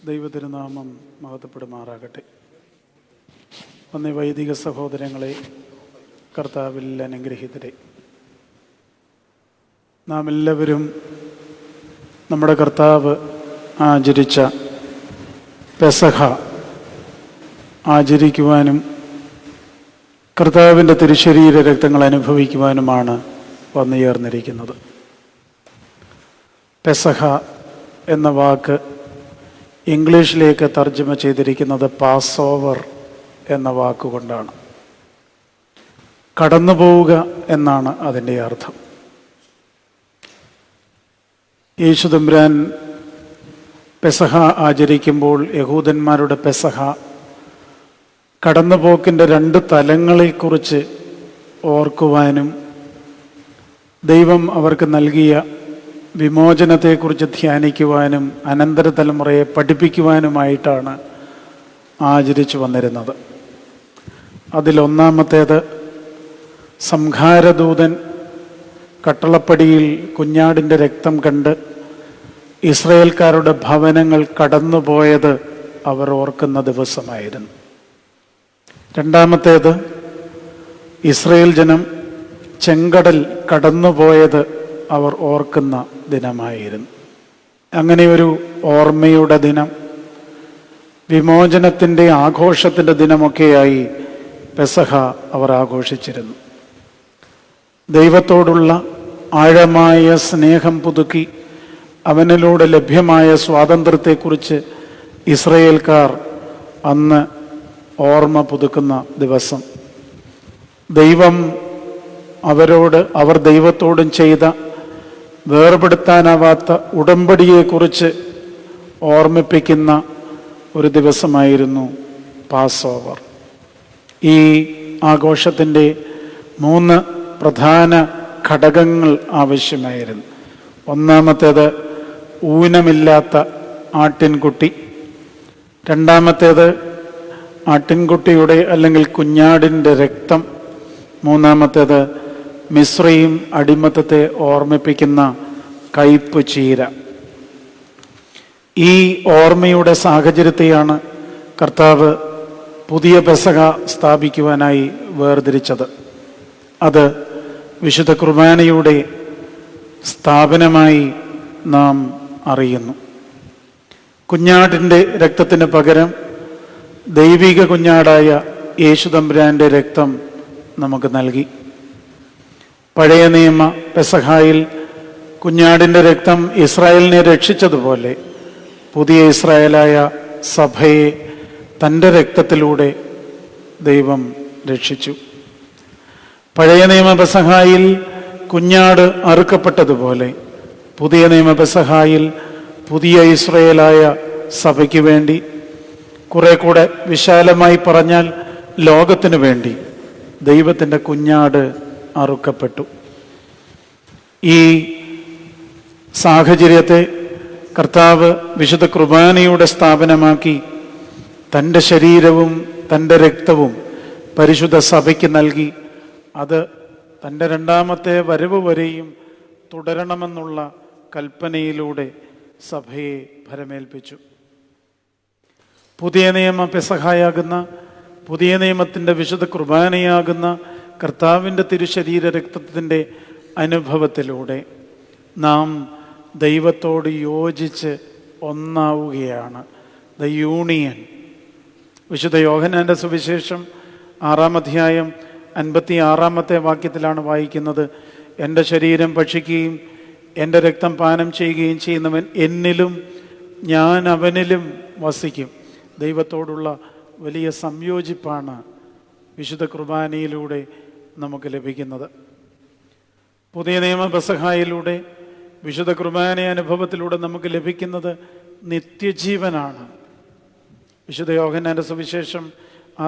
ദൈവതിരുനാമം മഹത്വപ്പെടുമാറാകട്ടെ. വന്യ വൈദിക സഹോദരങ്ങളെ, കർത്താവിൽ അനുഗ്രഹീതരെ, നാം എല്ലാവരും നമ്മുടെ കർത്താവ് ആചരിച്ച പെസഹ ആചരിക്കുവാനും കർത്താവിൻ്റെ തിരുശരീര രക്തങ്ങൾ അനുഭവിക്കുവാനുമാണ് വന്നുചേർന്നിരിക്കുന്നത്. പെസഹ എന്ന വാക്ക് ഇംഗ്ലീഷിലേക്ക് തർജ്ജമ ചെയ്തിരിക്കുന്നത് പാസ് ഓവർ എന്ന വാക്കുകൊണ്ടാണ്. കടന്നു പോവുക എന്നാണ് അതിൻ്റെ അർത്ഥം. യേശു തമ്പുരാൻ പെസഹ ആചരിക്കുമ്പോൾ യഹൂദന്മാരുടെ പെസഹ കടന്നുപോക്കിൻ്റെ 2 തലങ്ങളെക്കുറിച്ച് ഓർക്കുവാനും ദൈവം അവർക്ക് നൽകിയ വിമോചനത്തെക്കുറിച്ച് ധ്യാനിക്കുവാനും അനന്തര തലമുറയെ പഠിപ്പിക്കുവാനുമായിട്ടാണ് ആചരിച്ചു വന്നിരുന്നത്. അതിലൊന്നാമത്തേത്, സംഹാരദൂതൻ കട്ടളപ്പടിയിൽ കുഞ്ഞാടിൻ്റെ രക്തം കണ്ട് ഇസ്രായേൽക്കാരുടെ ഭവനങ്ങൾ കടന്നുപോയത് അവർ ഓർക്കുന്ന ദിവസമായിരുന്നു. രണ്ടാമത്തേത്, ഇസ്രായേൽ ജനം ചെങ്കടൽ കടന്നുപോയത് അവർ ഓർക്കുന്ന ദിനമായിരുന്നു. അങ്ങനെയൊരു ഓർമ്മയുടെ ദിനം, വിമോചനത്തിൻ്റെ ആഘോഷത്തിൻ്റെ ദിനമൊക്കെയായി പെസഹ അവർ ആഘോഷിച്ചിരുന്നു. ദൈവത്തോടുള്ള ആഴമായ സ്നേഹം പുതുക്കി അവനിലൂടെ ലഭ്യമായ സ്വാതന്ത്ര്യത്തെക്കുറിച്ച് ഇസ്രായേൽക്കാർ അന്ന് ഓർമ്മ പുതുക്കുന്ന ദിവസം, ദൈവം അവർ ദൈവത്തോടും ചെയ്ത വേർപെടുത്താനാവാത്ത ഉടമ്പടിയെക്കുറിച്ച് ഓർമ്മിപ്പിക്കുന്ന ഒരു ദിവസമായിരുന്നു പാസ് ഓവർ. ഈ ആഘോഷത്തിൻ്റെ 3 പ്രധാന ഘടകങ്ങൾ ആവശ്യമായിരുന്നു. ഒന്നാമത്തേത്, ഊനമില്ലാത്ത ആട്ടിൻകുട്ടി. രണ്ടാമത്തേത്, ആട്ടിൻകുട്ടിയുടെ അല്ലെങ്കിൽ കുഞ്ഞാടിൻ്റെ രക്തം. മൂന്നാമത്തേത്, മിസ്രയീം അടിമത്തത്തെ ഓർമ്മിപ്പിക്കുന്ന കയ്പ് ചീര. ഈ ഓർമ്മയുടെ സാഹചര്യത്തെയാണ് കർത്താവ് പുതിയ പെസഹ സ്ഥാപിക്കുവാനായി വേർതിരിച്ചത്. അത് വിശുദ്ധ കുർബാനയുടെ സ്ഥാപനമായി നാം അറിയുന്നു. കുഞ്ഞാടിൻ്റെ രക്തത്തിന് പകരം ദൈവിക കുഞ്ഞാടായ യേശു തമ്പുരാൻ്റെ രക്തം നമുക്ക് നൽകി. പഴയ നിയമ പെസഹായിൽ കുഞ്ഞാടിൻ്റെ രക്തം ഇസ്രായേലിനെ രക്ഷിച്ചതുപോലെ പുതിയ ഇസ്രായേലായ സഭയെ തൻ്റെ രക്തത്തിലൂടെ ദൈവം രക്ഷിച്ചു. പഴയ നിയമ പെസഹായിൽ കുഞ്ഞാട് അറുക്കപ്പെട്ടതുപോലെ പുതിയ നിയമ പെസഹായിൽ പുതിയ ഇസ്രായേലായ സഭയ്ക്ക് വേണ്ടി, കുറെ കൂടെ വിശാലമായി പറഞ്ഞാൽ ലോകത്തിനു വേണ്ടി, ദൈവത്തിൻ്റെ കുഞ്ഞാട് അറുക്കപ്പെട്ടു. ഈ സാഹചര്യത്തെ കർത്താവ് വിശുദ്ധ കുർബാനയുടെ സ്ഥാപനമാക്കി തൻ്റെ ശരീരവും തൻ്റെ രക്തവും പരിശുദ്ധ സഭയ്ക്ക് നൽകി. അത് തൻ്റെ 2ാമത്തെ വരവ് വരെയും തുടരണമെന്നുള്ള കൽപ്പനയിലൂടെ സഭയെ ഭരമേൽപ്പിച്ചു. പുതിയ നിയമ പെസഹായാകുന്ന, പുതിയ നിയമത്തിൻ്റെ വിശുദ്ധ കുർബാനയാകുന്ന കർത്താവിൻ്റെ തിരുശരീര രക്തത്തിൻ്റെ അനുഭവത്തിലൂടെ നാം ദൈവത്തോട് യോജിച്ച് ഒന്നാവുകയാണ്. The union. വിശുദ്ധ യോഹന്നാൻ്റെ സുവിശേഷം 6-ാം അധ്യായം 56-ാമത്തെ വാക്യത്തിലാണ് വായിക്കുന്നത്, എൻ്റെ ശരീരം ഭക്ഷിക്കുകയും എൻ്റെ രക്തം പാനം ചെയ്യുകയും ചെയ്യുന്നവൻ എന്നിലും ഞാൻ അവനിലും വസിക്കും. ദൈവത്തോടുള്ള വലിയ സംയോജിപ്പാണ് വിശുദ്ധ കുർബാനയിലൂടെ നമുക്ക് ലഭിക്കുന്നത്. പുതിയ നിയമ പെസഹായിലൂടെ വിശുദ്ധ കുർബാന അനുഭവത്തിലൂടെ നമുക്ക് ലഭിക്കുന്നത് നിത്യജീവനാണ്. വിശുദ്ധ യോഹന്നാൻ്റെ സുവിശേഷം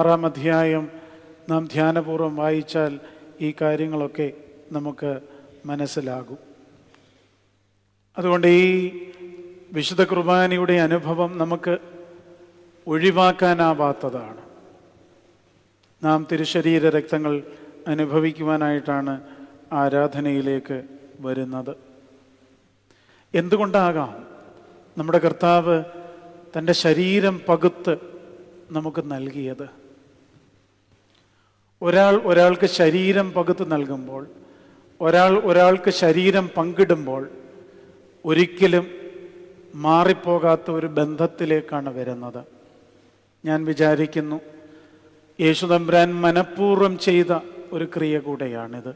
6-ാം അധ്യായം നാം ധ്യാനപൂർവ്വം വായിച്ചാൽ ഈ കാര്യങ്ങളൊക്കെ നമുക്ക് മനസ്സിലാകും. അതുകൊണ്ട് ഈ വിശുദ്ധ കുർബാനയുടെ അനുഭവം നമുക്ക് ഒഴിവാക്കാനാവാത്തതാണ്. നാം തിരുശരീര രക്തങ്ങൾ അനുഭവിക്കുവാനായിട്ടാണ് ആരാധനയിലേക്ക് വരുന്നത്. എന്തുകൊണ്ടാകാം നമ്മുടെ കർത്താവ് തൻ്റെ ശരീരം പകുത്ത് നമുക്ക് നൽകിയത്. ഒരാൾക്ക് ശരീരം പകുത്ത് നൽകുമ്പോൾ, ഒരാൾക്ക് ശരീരം പങ്കിടുമ്പോൾ ഒരിക്കലും മാറിപ്പോകാത്ത ഒരു ബന്ധത്തിലേക്കാണ് വരുന്നത്. ഞാൻ വിചാരിക്കുന്നു യേശുതമ്പുരാൻ മനഃപൂർവ്വം ചെയ്ത ഒരു ക്രിയ കൂടെയാണിത്.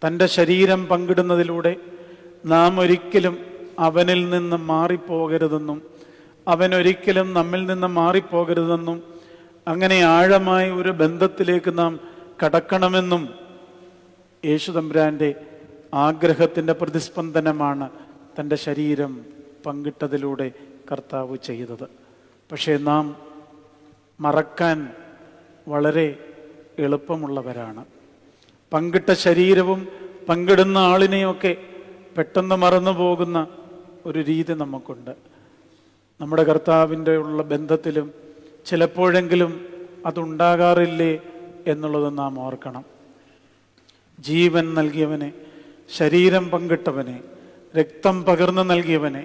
തൻ്റെ ശരീരം പങ്കിടുന്നതിലൂടെ നാം ഒരിക്കലും അവനിൽ നിന്ന് മാറിപ്പോകരുതെന്നും അവനൊരിക്കലും നമ്മിൽ നിന്ന് മാറിപ്പോകരുതെന്നും അങ്ങനെ ആഴമായ ഒരു ബന്ധത്തിലേക്ക് നാം കടക്കണമെന്നും യേശുതമ്പുരാൻ്റെ ആഗ്രഹത്തിൻ്റെ പ്രതിസ്പന്ദനമാണ് തൻ്റെ ശരീരം പങ്കിട്ടതിലൂടെ കർത്താവ് ചെയ്തത്. പക്ഷേ നാം മറക്കാൻ വളരെ എളുപ്പമുള്ളവരാണ്. പങ്കിട്ട ശരീരവും പങ്കിടുന്ന ആളിനെയൊക്കെ പെട്ടെന്ന് മറന്നു പോകുന്ന ഒരു രീതി നമുക്കുണ്ട്. നമ്മുടെ കർത്താവിൻ്റെ ഉള്ള ബന്ധത്തിലും ചിലപ്പോഴെങ്കിലും അതുണ്ടാകാറില്ലേ എന്നുള്ളത് നാം ഓർക്കണം. ജീവൻ നൽകിയവനെ, ശരീരം പങ്കിട്ടവനെ, രക്തം പകർന്നു നൽകിയവനെ,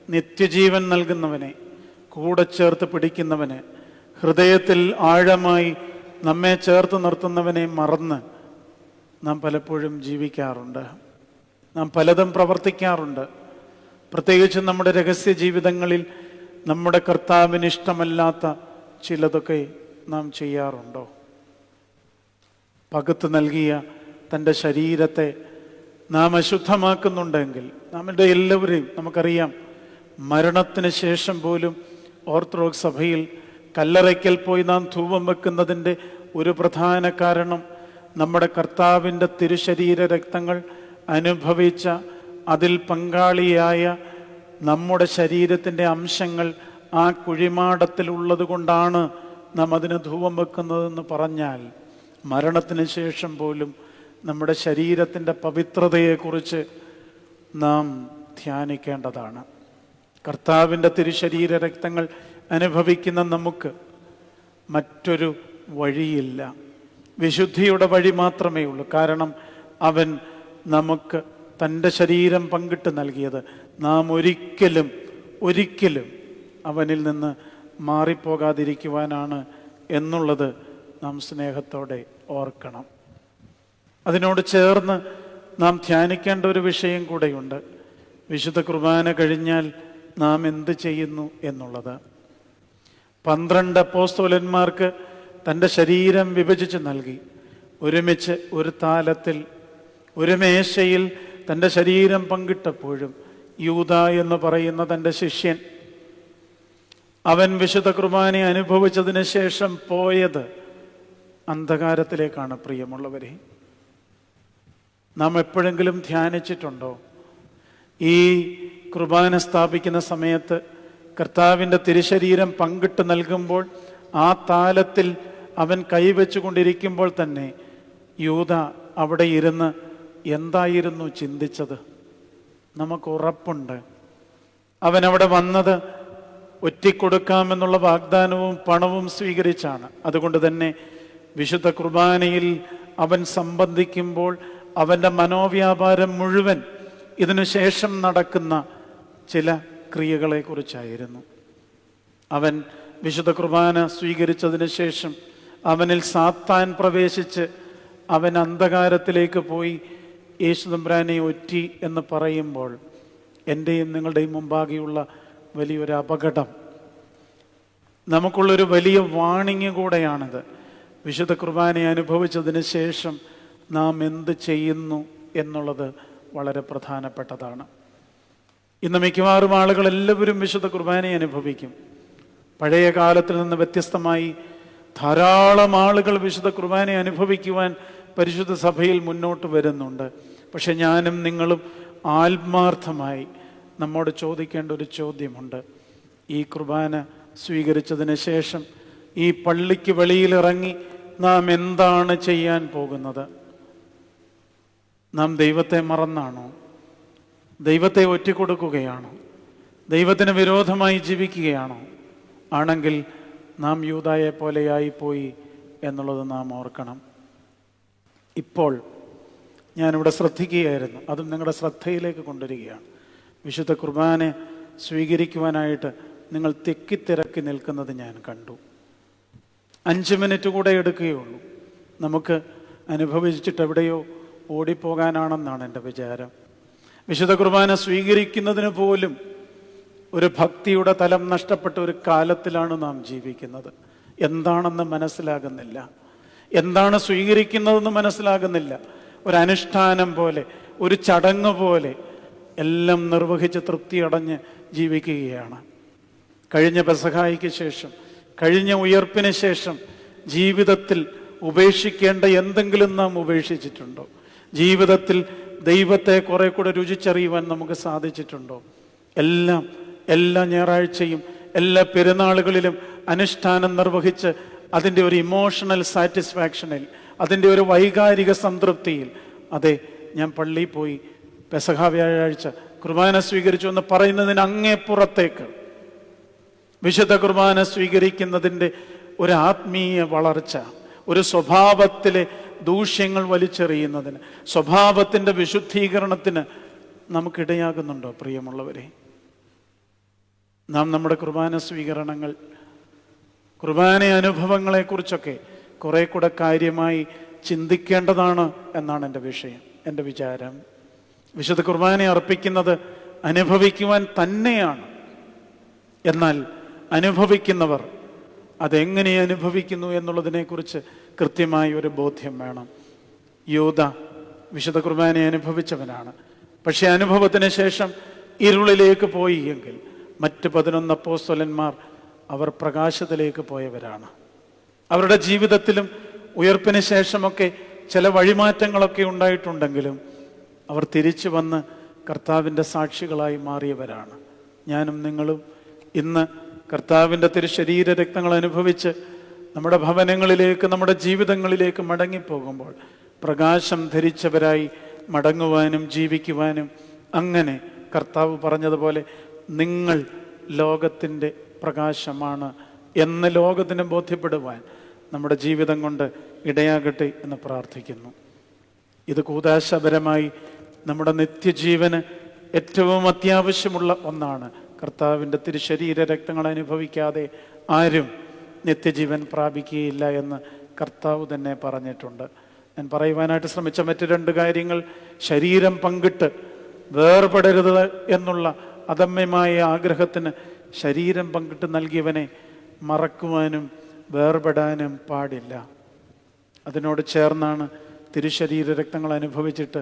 നിത്യജീവൻ നൽകുന്നവനെ, കൂടെ ചേർത്ത് പിടിക്കുന്നവനെ, ഹൃദയത്തിൽ ആഴമായി നമ്മെ ചേർത്ത് നിർത്തുന്നവനെ മറന്ന് നാം പലപ്പോഴും ജീവിക്കാറുണ്ട്. നാം പലതും പ്രവർത്തിക്കാറുണ്ട്. പ്രത്യേകിച്ച് നമ്മുടെ രഹസ്യ ജീവിതങ്ങളിൽ നമ്മുടെ കർത്താവിന് ഇഷ്ടമല്ലാത്ത ചിലതൊക്കെ നാം ചെയ്യാറുണ്ടോ? പകുത്ത് നൽകിയ തൻ്റെ ശരീരത്തെ നാം അശുദ്ധമാക്കുന്നുണ്ടെങ്കിൽ, നമ്മുടെ എല്ലാവരെയും നമുക്കറിയാം, മരണത്തിന് ശേഷം പോലും ഓർത്തഡോക്സ് സഭയിൽ കല്ലറയ്ക്കൽ പോയി നാം ധൂപം വെക്കുന്നതിൻ്റെ ഒരു പ്രധാന കാരണം നമ്മുടെ കർത്താവിൻ്റെ തിരുശരീര രക്തങ്ങൾ അനുഭവിച്ച, അതിൽ പങ്കാളിയായ നമ്മുടെ ശരീരത്തിൻ്റെ അംശങ്ങൾ ആ കുഴിമാടത്തിലുള്ളത് കൊണ്ടാണ് നാം അതിന് ധൂപം വെക്കുന്നതെന്ന് പറഞ്ഞാൽ, മരണത്തിന് ശേഷം പോലും നമ്മുടെ ശരീരത്തിൻ്റെ പവിത്രതയെക്കുറിച്ച് നാം ധ്യാനിക്കേണ്ടതാണ്. കർത്താവിൻ്റെ തിരുശരീര രക്തങ്ങൾ അനുഭവിക്കുന്ന നമുക്ക് മറ്റൊരു വഴിയില്ല. വിശുദ്ധിയുടെ വഴി മാത്രമേ ഉള്ളൂ. കാരണം അവൻ നമുക്ക് തൻ്റെ ശരീരം പങ്കിട്ട് നൽകിയത് നാം ഒരിക്കലും അവനിൽ നിന്ന് മാറിപ്പോകാതിരിക്കുവാനാണ് എന്നുള്ളത് നാം സ്നേഹത്തോടെ ഓർക്കണം. അതിനോട് ചേർന്ന് നാം ധ്യാനിക്കേണ്ട ഒരു വിഷയം കൂടെയുണ്ട്. വിശുദ്ധ കുർബാന കഴിഞ്ഞാൽ നാം എന്ത് ചെയ്യുന്നു എന്നുള്ളത്. 12 അപ്പോസ്തലന്മാർക്ക് തൻ്റെ ശരീരം വിഭജിച്ച് നൽകി. ഒരുമിച്ച് ഒരു താലത്തിൽ ഒരു മേശയിൽ തൻ്റെ ശരീരം പങ്കിട്ടപ്പോഴും യൂദ എന്ന് പറയുന്ന തൻ്റെ ശിഷ്യൻ, അവൻ വിശുദ്ധ കുർബാന അനുഭവിച്ചതിന് ശേഷം പോയത് അന്ധകാരത്തിലേക്കാണ്. പ്രിയമുള്ളവരെ, നാം എപ്പോഴെങ്കിലും ധ്യാനിച്ചിട്ടുണ്ടോ? ഈ കുർബാന സ്ഥാപിക്കുന്ന സമയത്ത് കർത്താവിൻ്റെ തിരുശരീരം പങ്കിട്ട് നൽകുമ്പോൾ ആ താലത്തിൽ അവൻ കൈവച്ചു കൊണ്ടിരിക്കുമ്പോൾ തന്നെ യൂദ അവിടെ ഇരുന്ന് എന്തായിരുന്നു ചിന്തിച്ചത്? നമുക്ക് ഉറപ്പുണ്ട് അവൻ അവിടെ വന്നത് ഒറ്റിക്കൊടുക്കാമെന്നുള്ള വാഗ്ദാനവും പണവും സ്വീകരിച്ചാണ്. അതുകൊണ്ട് തന്നെ വിശുദ്ധ കുർബാനയിൽ അവൻ സംബന്ധിക്കുമ്പോൾ അവൻ്റെ മനോവ്യാപാരം മുഴുവൻ ഇതിനുശേഷം നടക്കുന്ന ചില ക്രിയകളെക്കുറിച്ചായിരുന്നു. അവൻ വിശുദ്ധ കുർബാന സ്വീകരിച്ചതിന് ശേഷം അവനിൽ സാത്താൻ പ്രവേശിച്ച് അവൻ അന്ധകാരത്തിലേക്ക് പോയി യേശുതമ്പുരാനെ ഒറ്റി എന്ന് പറയുമ്പോൾ എൻ്റെയും നിങ്ങളുടെയും മുമ്പാകെയുള്ള വലിയൊരു അപകടം, നമുക്കുള്ളൊരു വലിയ വാണിംഗ് കൂടെയാണിത്. വിശുദ്ധ കുർബാന അനുഭവിച്ചതിന് ശേഷം നാം എന്ത് ചെയ്യുന്നു എന്നുള്ളത് വളരെ പ്രധാനപ്പെട്ടതാണ്. ഇന്ന് മിക്കവാറും ആളുകൾ എല്ലാവരും വിശുദ്ധ കുർബാനയെ അനുഭവിക്കും. പഴയ കാലത്തിൽ നിന്ന് വ്യത്യസ്തമായി ധാരാളം ആളുകൾ വിശുദ്ധ കുർബാനയെ അനുഭവിക്കുവാൻ പരിശുദ്ധ സഭയിൽ മുന്നോട്ട് വരുന്നുണ്ട്. പക്ഷെ ഞാനും നിങ്ങളും ആത്മാർത്ഥമായി നമ്മോട് ചോദിക്കേണ്ട ഒരു ചോദ്യമുണ്ട്. ഈ കുർബാന സ്വീകരിച്ചതിന് ശേഷം ഈ പള്ളിക്ക് വെളിയിലിറങ്ങി നാം എന്താണ് ചെയ്യാൻ പോകുന്നത്? നാം ദൈവത്തെ മറന്നാണോ? ദൈവത്തെ ഒറ്റിക്കൊടുക്കുകയാണോ? ദൈവത്തിന് വിരോധമായി ജീവിക്കുകയാണോ? ആണെങ്കിൽ നാം യൂദായെ പോലെയായിപ്പോയി എന്നുള്ളത് നാം ഓർക്കണം. ഇപ്പോൾ ഞാനിവിടെ ശ്രദ്ധിക്കുകയായിരുന്നു, അതും നിങ്ങളുടെ ശ്രദ്ധയിലേക്ക് കൊണ്ടുവരികയാണ്. വിശുദ്ധ കുർബാന സ്വീകരിക്കുവാനായിട്ട് നിങ്ങൾ തിക്കിത്തിരക്കി നിൽക്കുന്നത് ഞാൻ കണ്ടു. 5 മിനിറ്റ് കൂടെ എടുക്കുകയുള്ളൂ. നമുക്ക് അനുഭവിച്ചിട്ട് എവിടെയോ ഓടിപ്പോകാനാണെന്നാണ് എൻ്റെ വിചാരം. വിശുദ്ധ കുർബാന സ്വീകരിക്കുന്നതിന് പോലും ഒരു ഭക്തിയുടെ തലം നഷ്ടപ്പെട്ട ഒരു കാലത്തിലാണ് നാം ജീവിക്കുന്നത്. എന്താണെന്ന് മനസ്സിലാകുന്നില്ല, എന്താണ് സ്വീകരിക്കുന്നതെന്ന് മനസ്സിലാകുന്നില്ല. ഒരു അനുഷ്ഠാനം പോലെ, ഒരു ചടങ്ങ് പോലെ എല്ലാം നിർവഹിച്ച് തൃപ്തിയടഞ്ഞ് ജീവിക്കുകയാണ്. കഴിഞ്ഞ പെസഹായ്ക്ക് ശേഷം, കഴിഞ്ഞ ഉയർപ്പിന് ശേഷം ജീവിതത്തിൽ ഉപേക്ഷിക്കേണ്ട എന്തെങ്കിലും നാം ഉപേക്ഷിച്ചിട്ടുണ്ടോ? ജീവിതത്തിൽ ദൈവത്തെ കുറെ കൂടെ രുചിച്ചറിയുവാൻ നമുക്ക് സാധിച്ചിട്ടുണ്ടോ? എല്ലാ ഞായറാഴ്ചയും എല്ലാ പെരുന്നാളുകളിലും അനുഷ്ഠാനം നിർവഹിച്ച് അതിൻ്റെ ഒരു ഇമോഷണൽ സാറ്റിസ്ഫാക്ഷനിൽ, അതിൻ്റെ ഒരു വൈകാരിക സംതൃപ്തിയിൽ, അതെ ഞാൻ പള്ളിയിൽ പോയി പെസഹ വ്യാഴാഴ്ച കുർബാന സ്വീകരിച്ചു എന്ന് പറയുന്നതിന് അങ്ങേപ്പുറത്തേക്ക് വിശുദ്ധ കുർബാന സ്വീകരിക്കുന്നതിൻ്റെ ഒരു ആത്മീയ വളർച്ച, ഒരു സ്വഭാവത്തിലെ ദൂഷ്യങ്ങൾ വലിച്ചെറിയുന്നതിന്, സ്വഭാവത്തിൻ്റെ വിശുദ്ധീകരണത്തിന് നമുക്കിടയാകുന്നുണ്ടോ പ്രിയമുള്ളവരെ? നാം നമ്മുടെ കുർബാന സ്വീകരണങ്ങൾ, കുർബാന അനുഭവങ്ങളെക്കുറിച്ചൊക്കെ കുറെ കൂടെ കാര്യമായി ചിന്തിക്കേണ്ടതാണ് എന്നാണ് എൻ്റെ വിചാരം. വിശുദ്ധ കുർബാന അർപ്പിക്കുന്നത് അനുഭവിക്കുവാൻ തന്നെയാണ്. എന്നാൽ അനുഭവിക്കുന്നവർ അതെങ്ങനെ അനുഭവിക്കുന്നു എന്നുള്ളതിനെക്കുറിച്ച് കൃത്യമായ ഒരു ബോധ്യം വേണം. യൂദ വിശുദ്ധ കുർബാന അനുഭവിച്ചവനാണ്. പക്ഷെ അനുഭവത്തിന് ശേഷം ഇരുളിലേക്ക് പോയി എങ്കിൽ മറ്റ് 11 അപ്പോസ്തലന്മാർ അവർ പ്രകാശത്തിലേക്ക് പോയവരാണ്. അവരുടെ ജീവിതത്തിലും ഉയർപ്പിന് ശേഷമൊക്കെ ചില വഴിമാറ്റങ്ങളൊക്കെ ഉണ്ടായിട്ടുണ്ടെങ്കിലും അവർ തിരിച്ചു വന്ന് കർത്താവിൻ്റെ സാക്ഷികളായി മാറിയവരാണ്. ഞാനും നിങ്ങളും ഇന്ന് കർത്താവിൻ്റെ തിരുശരീര രക്തങ്ങൾ അനുഭവിച്ച് നമ്മുടെ ഭവനങ്ങളിലേക്ക്, നമ്മുടെ ജീവിതങ്ങളിലേക്ക് മടങ്ങിപ്പോകുമ്പോൾ പ്രകാശം ധരിച്ചവരായി മടങ്ങുവാനും ജീവിക്കുവാനും, അങ്ങനെ കർത്താവ് പറഞ്ഞതുപോലെ നിങ്ങൾ ലോകത്തിൻ്റെ പ്രകാശമാണ് എന്ന് ലോകത്തിന് ബോധ്യപ്പെടുവാൻ നമ്മുടെ ജീവിതം കൊണ്ട് ഇടയാകട്ടെ എന്ന് പ്രാർത്ഥിക്കുന്നു. ഇത് കൂദാശപരമായി നമ്മുടെ നിത്യജീവന് ഏറ്റവും അത്യാവശ്യമുള്ള ഒന്നാണ്. കർത്താവിൻ്റെ തിരുശരീര രക്തങ്ങൾ അനുഭവിക്കാതെ ആരും നിത്യജീവൻ പ്രാപിക്കുകയില്ല എന്ന് കർത്താവ് തന്നെ പറഞ്ഞിട്ടുണ്ട്. ഞാൻ പറയുവാനായിട്ട് ശ്രമിച്ച മറ്റ് 2 കാര്യങ്ങൾ, ശരീരം പങ്കിട്ട് വേർപെടരുത് എന്നുള്ള അദമ്യമായ ആഗ്രഹത്തിന് ശരീരം പങ്കിട്ട് നൽകിയവനെ മറക്കുവാനും വേർപെടാനും പാടില്ല. അതിനോട് ചേർന്നാണ് തിരുശരീര രക്തങ്ങൾ അനുഭവിച്ചിട്ട്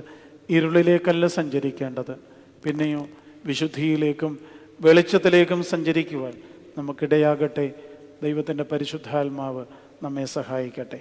ഇരുളിലേക്കല്ല സഞ്ചരിക്കേണ്ടത്, പിന്നെയോ വിശുദ്ധിയിലേക്കും വെളിച്ചത്തിലേക്കും സഞ്ചരിക്കുവാൻ നമുക്കിടയാകട്ടെ. ദൈവത്തിൻ്റെ പരിശുദ്ധാത്മാവ് നമ്മെ സഹായിക്കട്ടെ.